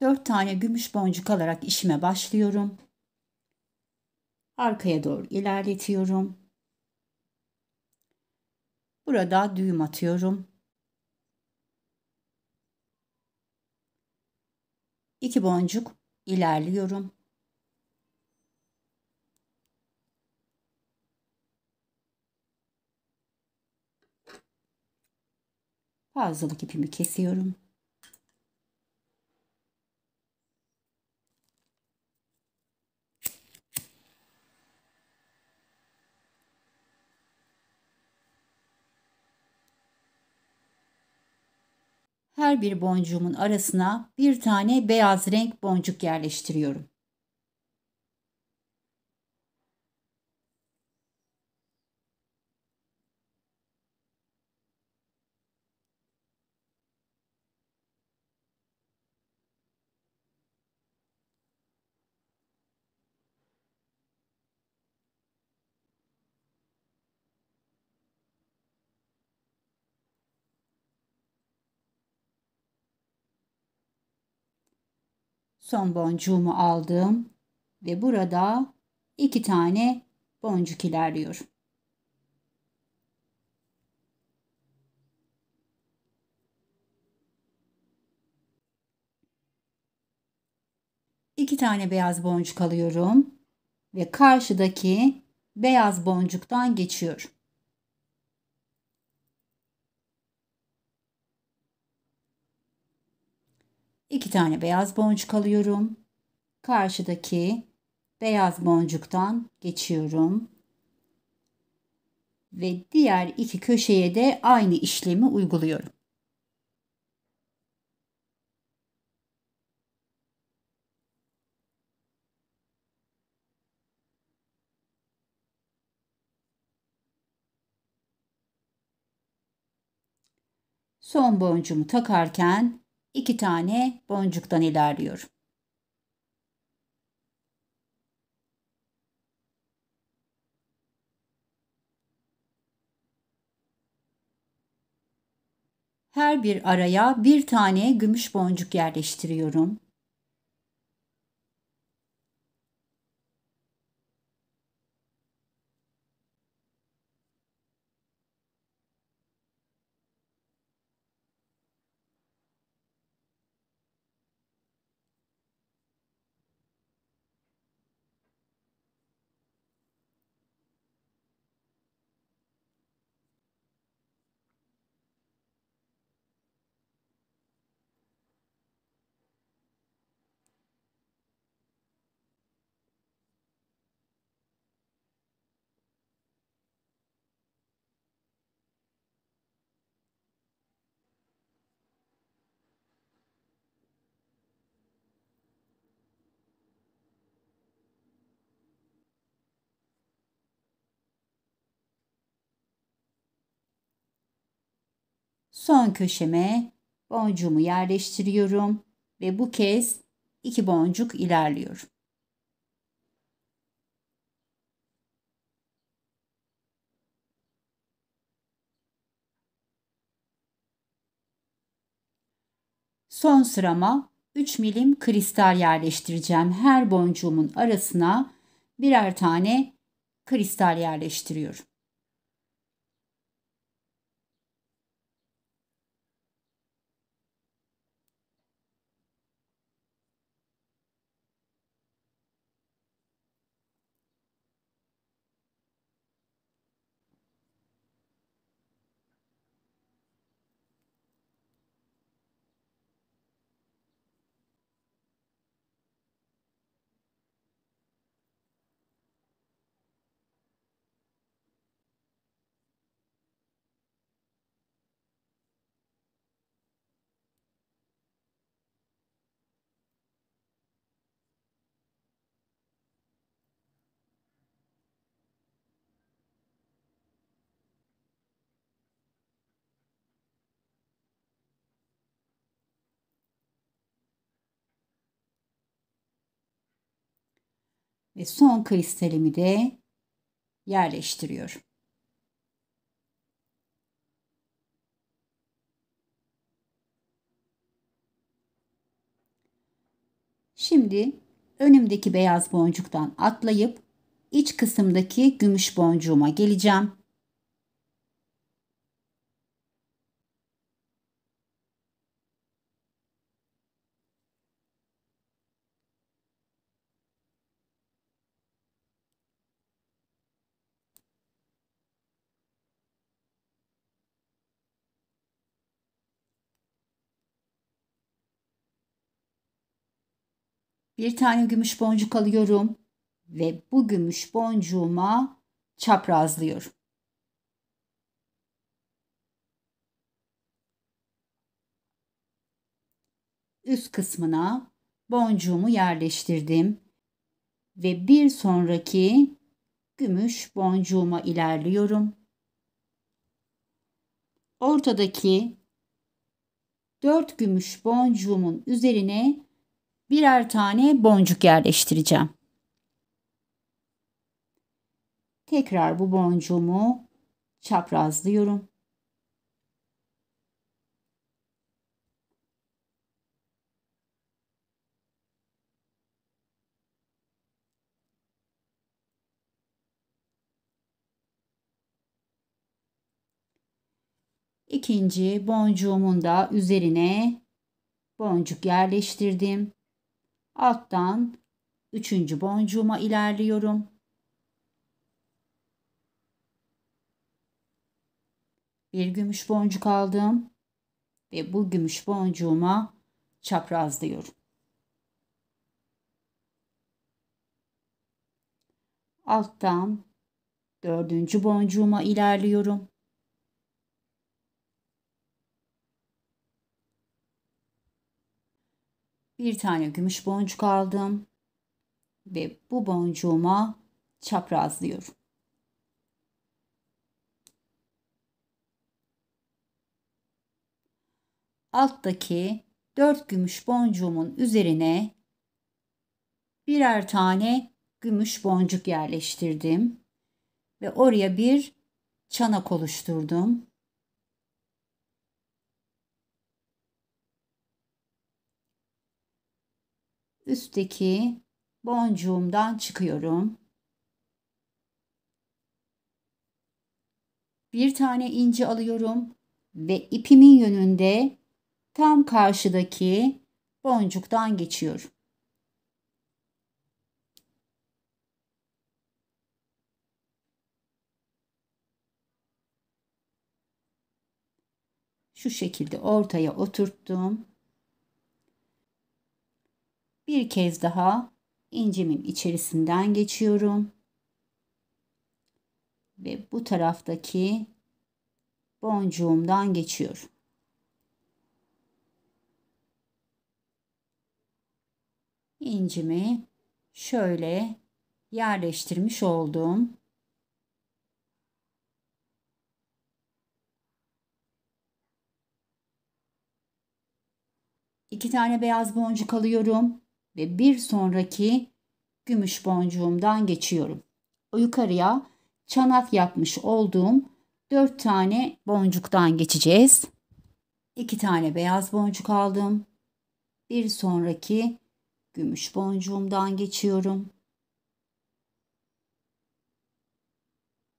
4 tane gümüş boncuk alarak işime başlıyorum. Arkaya doğru ilerletiyorum. Burada düğüm atıyorum. 2 boncuk ilerliyorum. Fazlalık ipimi kesiyorum. Her bir boncuğumun arasına bir tane beyaz renk boncuk yerleştiriyorum. Son boncuğumu aldım ve burada 2 tane boncuk ilerliyorum. İki tane beyaz boncuk alıyorum ve karşıdaki beyaz boncuktan geçiyorum. İki tane beyaz boncuk alıyorum. Karşıdaki beyaz boncuktan geçiyorum. Ve diğer iki köşeye de aynı işlemi uyguluyorum. Son boncuğumu takarken iki tane boncuktan ilerliyorum. Her bir araya bir tane gümüş boncuk yerleştiriyorum. Son köşeme boncuğumu yerleştiriyorum ve bu kez iki boncuk ilerliyorum. Son sırama 3 milim kristal yerleştireceğim. Her boncuğumun arasına birer tane kristal yerleştiriyorum. Ve son kristalimi de yerleştiriyorum. Şimdi önümdeki beyaz boncuktan atlayıp iç kısımdaki gümüş boncuğuma geleceğim. Bir tane gümüş boncuk alıyorum ve bu gümüş boncuğuma çaprazlıyorum. Üst kısmına boncuğumu yerleştirdim ve bir sonraki gümüş boncuğuma ilerliyorum. Ortadaki 4 gümüş boncuğumun üzerine birer tane boncuk yerleştireceğim. Tekrar bu boncuğumu çaprazlıyorum. İkinci boncuğumun da üzerine boncuk yerleştirdim. Alttan üçüncü boncuğuma ilerliyorum. Bir gümüş boncuk aldım ve bu gümüş boncuğuma çaprazlıyorum. Alttan dördüncü boncuğuma ilerliyorum. Bir tane gümüş boncuk aldım ve bu boncuğuma çaprazlıyorum. Alttaki 4 gümüş boncuğumun üzerine birer tane gümüş boncuk yerleştirdim ve oraya bir çanak oluşturdum. Üstteki boncuğumdan çıkıyorum. Bir tane inci alıyorum ve ipimin yönünde tam karşıdaki boncuktan geçiyorum. Şu şekilde ortaya oturttum. Bir kez daha incimin içerisinden geçiyorum. Ve bu taraftaki boncuğumdan geçiyorum. İncimi şöyle yerleştirmiş oldum. İki tane beyaz boncuk alıyorum ve bir sonraki gümüş boncuğumdan geçiyorum. O yukarıya çanak yapmış olduğum 4 tane boncuktan geçeceğiz. 2 tane beyaz boncuk aldım. Bir sonraki gümüş boncuğumdan geçiyorum.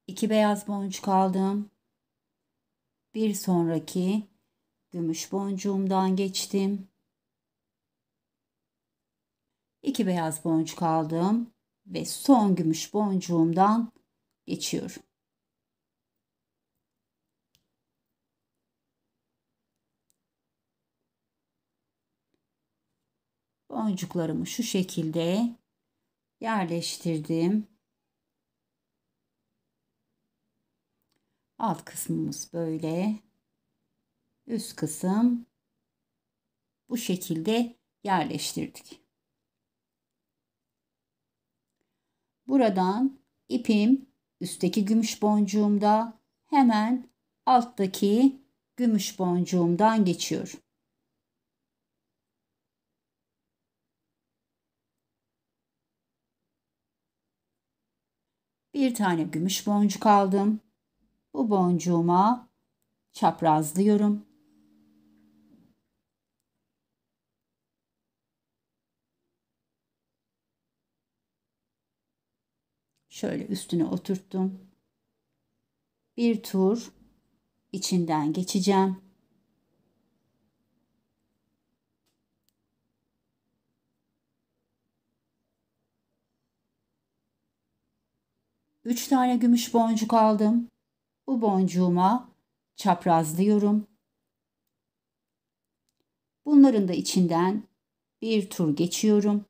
2 beyaz boncuk aldım. Bir sonraki gümüş boncuğumdan geçtim. 2 beyaz boncuk aldım ve son gümüş boncuğumdan geçiyorum. Boncuklarımı şu şekilde yerleştirdim. Alt kısmımız böyle. Üst kısım bu şekilde yerleştirdik. Buradan ipim üstteki gümüş boncuğumda, hemen alttaki gümüş boncuğumdan geçiyorum. Bir tane gümüş boncuk aldım. Bu boncuğuma çaprazlıyorum. Şöyle üstüne oturttum. Bir tur içinden geçeceğim. Üç tane gümüş boncuk aldım. Bu boncuğuma çaprazlıyorum. Bunların da içinden bir tur geçiyorum.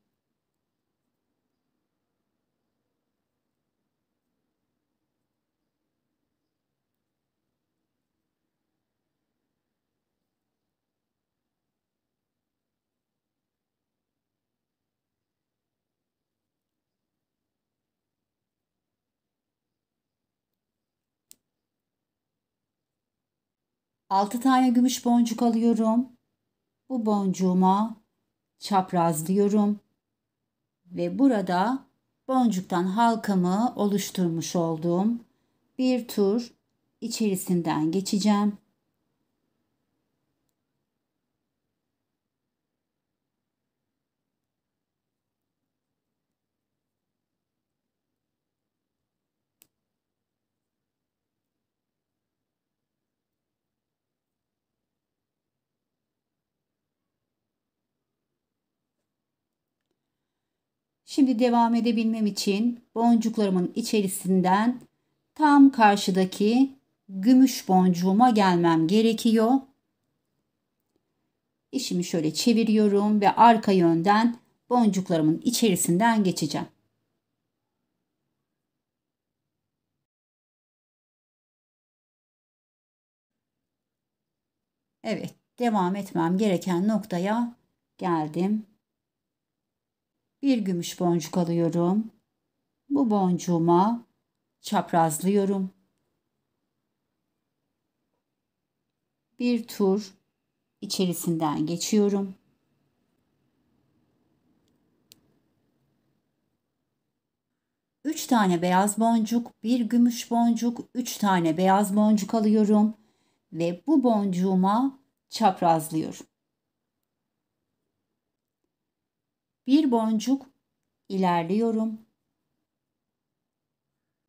Altı tane gümüş boncuk alıyorum. Bu boncuğuma çaprazlıyorum ve burada boncuktan halkamı oluşturmuş olduğum bir tur içerisinden geçeceğim. Şimdi devam edebilmem için boncuklarımın içerisinden tam karşıdaki gümüş boncuğuma gelmem gerekiyor. İşimi şöyle çeviriyorum ve arka yönden boncuklarımın içerisinden geçeceğim. Evet, devam etmem gereken noktaya geldim. Bir gümüş boncuk alıyorum. Bu boncuğuma çaprazlıyorum. Bir tur içerisinden geçiyorum. Üç tane beyaz boncuk, bir gümüş boncuk, üç tane beyaz boncuk alıyorum ve bu boncuğuma çaprazlıyorum. Bir boncuk ilerliyorum.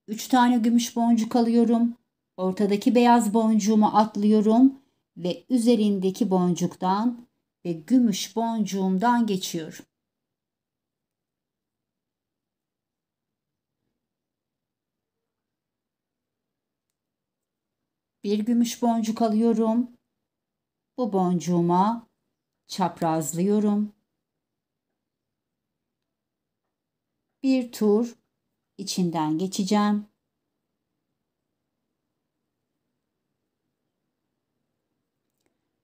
Üç tane gümüş boncuk alıyorum. Ortadaki beyaz boncuğumu atlıyorum ve üzerindeki boncuktan ve gümüş boncuğumdan geçiyorum. Bir gümüş boncuk alıyorum. Bu boncuğuma çaprazlıyorum. Bir tur içinden geçeceğim.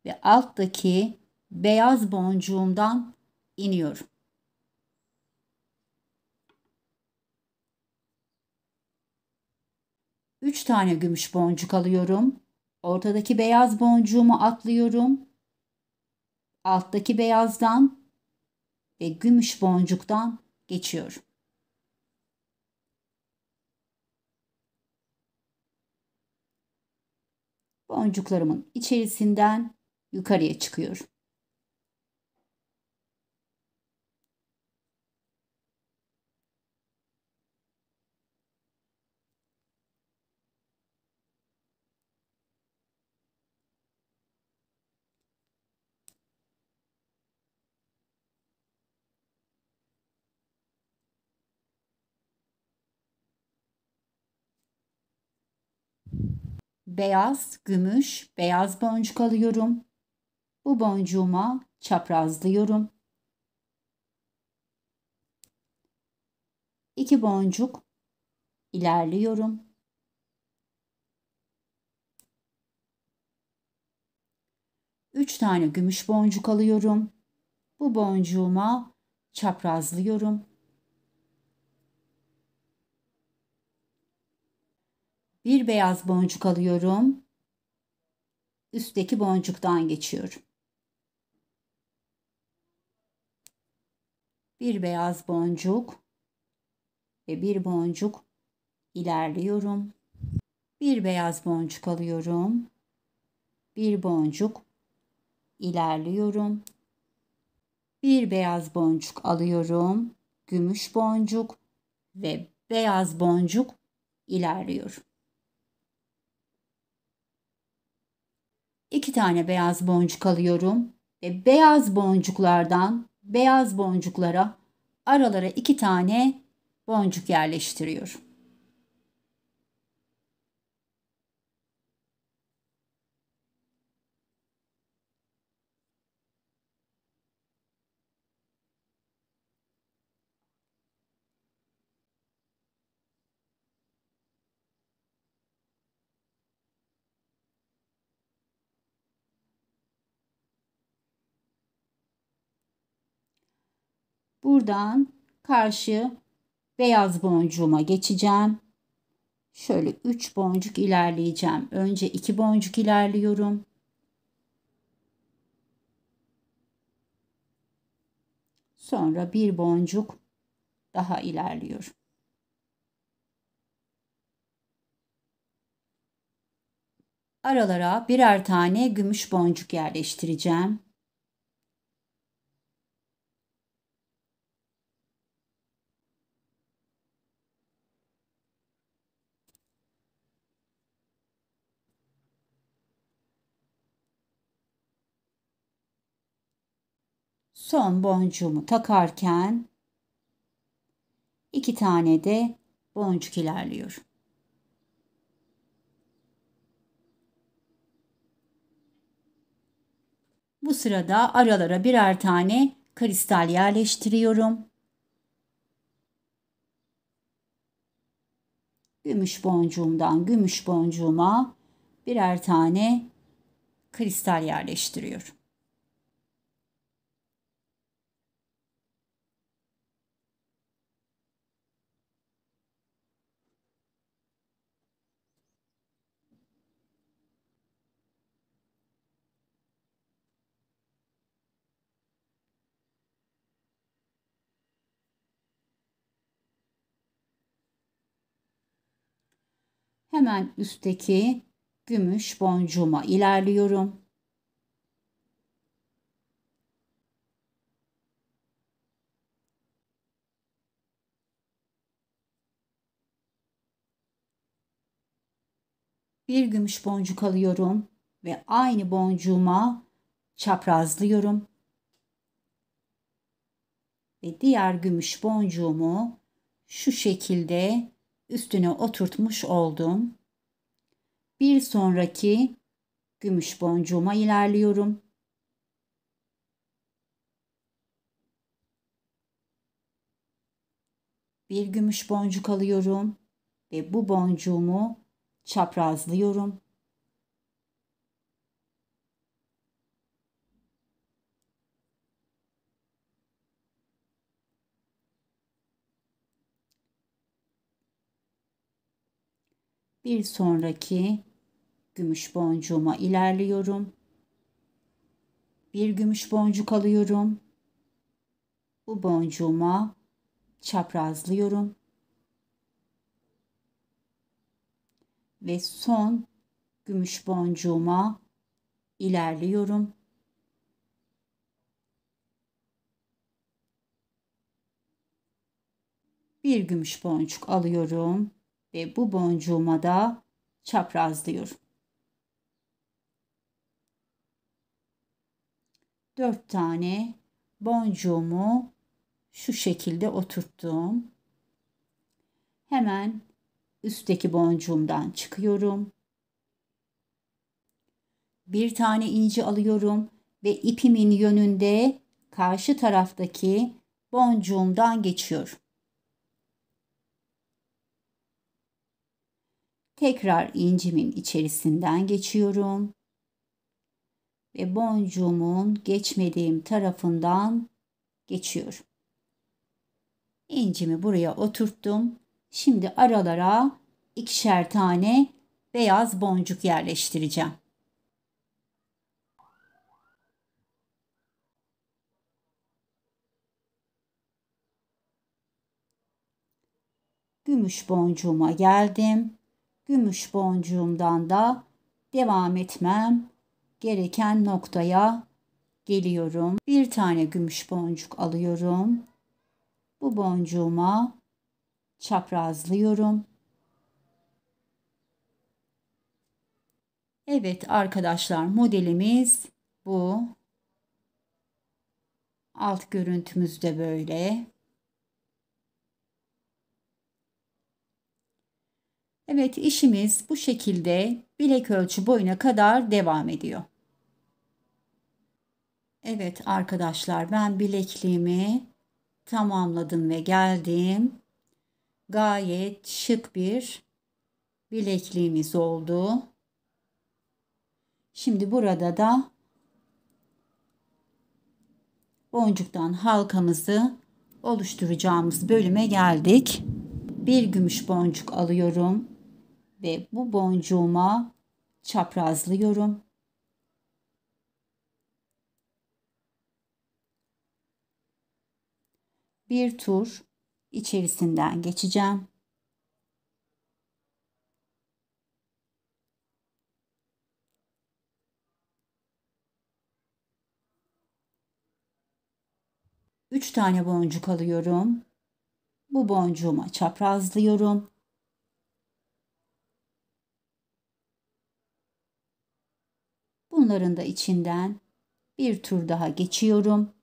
Ve alttaki beyaz boncuğumdan iniyorum. Üç tane gümüş boncuk alıyorum. Ortadaki beyaz boncuğumu atlıyorum. Alttaki beyazdan ve gümüş boncuktan geçiyorum. Boncuklarımın içerisinden yukarıya çıkıyorum. Beyaz, gümüş, beyaz boncuk alıyorum. Bu boncuğuma çaprazlıyorum. İki boncuk ilerliyorum. Üç tane gümüş boncuk alıyorum. Bu boncuğuma çaprazlıyorum. Bir beyaz boncuk alıyorum. Üstteki boncuktan geçiyorum. Bir beyaz boncuk ve bir boncuk ilerliyorum. Bir beyaz boncuk alıyorum. Bir boncuk ilerliyorum. Bir beyaz boncuk alıyorum. Gümüş boncuk ve beyaz boncuk ilerliyorum. 2 tane beyaz boncuk alıyorum ve beyaz boncuklardan beyaz boncuklara aralara 2 tane boncuk yerleştiriyorum. Buradan karşı beyaz boncuğuma geçeceğim. Şöyle 3 boncuk ilerleyeceğim. Önce 2 boncuk ilerliyorum. Sonra 1 boncuk daha ilerliyorum. Aralara birer tane gümüş boncuk yerleştireceğim. Son boncuğumu takarken 2 tane de boncuk ilerliyor. Bu sırada aralara birer tane kristal yerleştiriyorum. Gümüş boncuğumdan gümüş boncuğuma birer tane kristal yerleştiriyorum. Hemen üstteki gümüş boncuğuma ilerliyorum. Bir gümüş boncuk alıyorum ve aynı boncuğuma çaprazlıyorum. Ve diğer gümüş boncuğumu şu şekilde üstüne oturtmuş oldum. Bir sonraki gümüş boncuğuma ilerliyorum. Bir gümüş boncuk alıyorum ve bu boncuğumu çaprazlıyorum. Bir sonraki gümüş boncuğuma ilerliyorum. Bir gümüş boncuk alıyorum. Bu boncuğuma çaprazlıyorum. Ve son gümüş boncuğuma ilerliyorum. Bir gümüş boncuk alıyorum ve bu boncuğuma da çaprazlıyorum. 4 tane boncuğumu şu şekilde oturttum. Hemen üstteki boncuğumdan çıkıyorum. Bir tane inci alıyorum ve ipimin yönünde karşı taraftaki boncuğumdan geçiyorum. Tekrar incimin içerisinden geçiyorum ve boncuğumun geçmediğim tarafından geçiyorum. İncimi buraya oturttum. Şimdi aralara 2'şer tane beyaz boncuk yerleştireceğim. Gümüş boncuğuma geldim. Gümüş boncuğumdan da devam etmem gereken noktaya geliyorum. Bir tane gümüş boncuk alıyorum. Bu boncuğuma çaprazlıyorum. Evet arkadaşlar, modelimiz bu. Alt görüntümüz de böyle. Evet, işimiz bu şekilde bilek ölçü boyuna kadar devam ediyor. Evet arkadaşlar, ben bilekliğimi tamamladım ve geldim. Gayet şık bir bilekliğimiz oldu. Şimdi burada da boncuktan halkamızı oluşturacağımız bölüme geldik. Bir gümüş boncuk alıyorum ve bu boncuğuma çaprazlıyorum. Bir tur içerisinden geçeceğim. Üç tane boncuk alıyorum. Bu boncuğuma çaprazlıyorum. Bunların da içinden bir tur daha geçiyorum.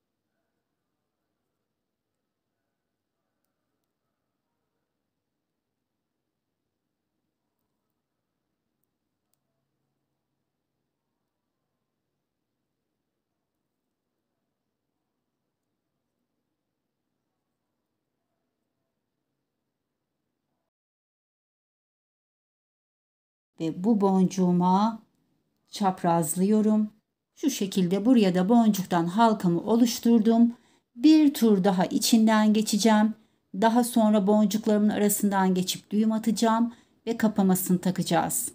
Ve bu boncuğuma çaprazlıyorum. Şu şekilde buraya da boncuktan halkamı oluşturdum. Bir tur daha içinden geçeceğim. Daha sonra boncuklarımın arasından geçip düğüm atacağım ve kapamasını takacağız.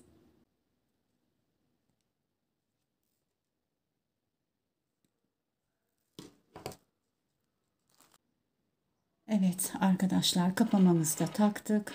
Evet arkadaşlar, kapamamızı da taktık.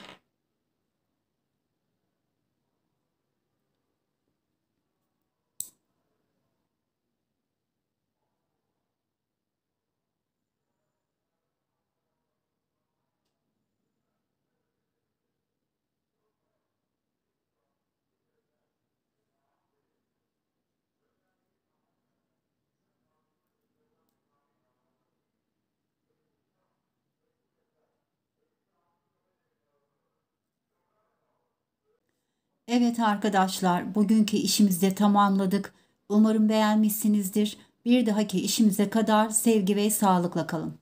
Evet arkadaşlar, bugünkü işimizi de tamamladık. Umarım beğenmişsinizdir. Bir dahaki işimize kadar sevgi ve sağlıkla kalın.